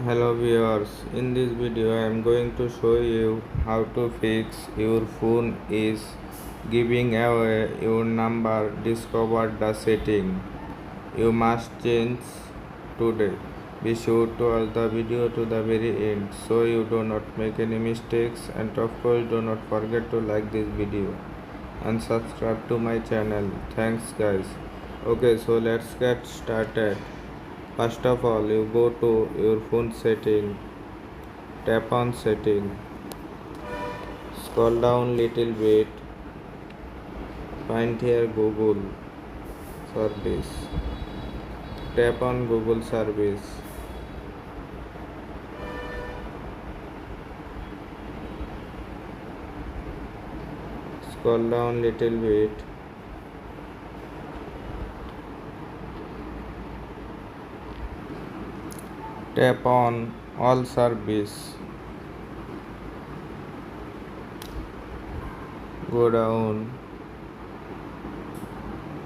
Hello viewers, in this video I am going to show you how to fix your phone is giving away your number. Discover the setting you must change today. Be sure to watch the video to the very end so you do not make any mistakes, and of course do not forget to like this video and subscribe to my channel. Thanks guys. Okay, so let's get started. First of all, you go to your phone setting, tap on setting, scroll down little bit, find here Google service, tap on Google service, scroll down little bit, tap on all service, go down.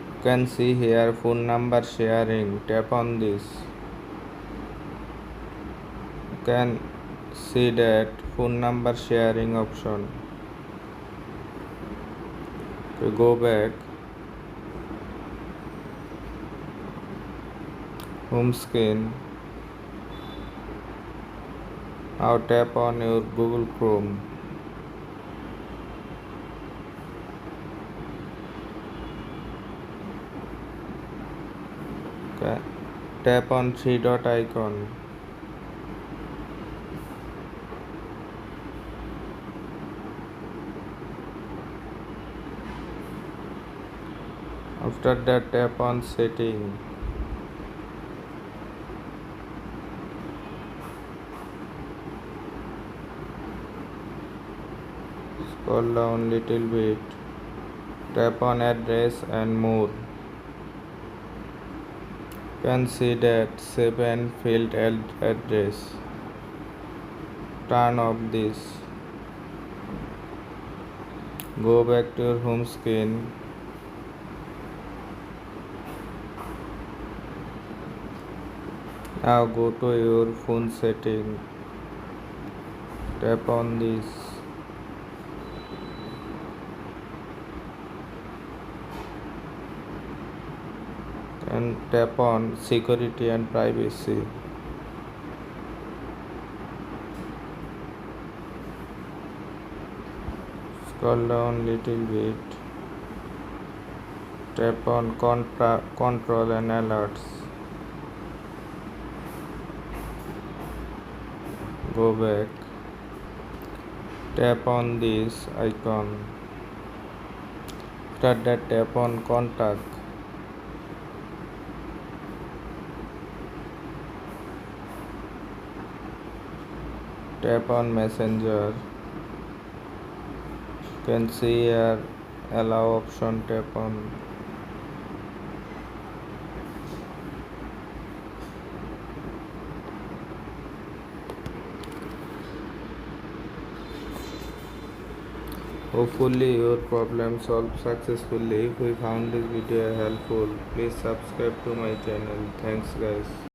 You can see here phone number sharing, tap on this. You can see that phone number sharing option. To go back, home screen. Now tap on your Google Chrome. Okay. Tap on three dot icon. After that, tap on setting. Scroll down little bit. Tap on address and more. You can see that save and field address. Turn off this. Go back to your home screen. Now go to your phone setting. Tap on this. And tap on security and privacy. Scroll down little bit. Tap on control and alerts. Go back. Tap on this icon. After that, tap on contact. Tap on messenger. You can see here allow option, tap on. Hopefully your problem solved successfully. If you found this video helpful, please subscribe to my channel. Thanks guys.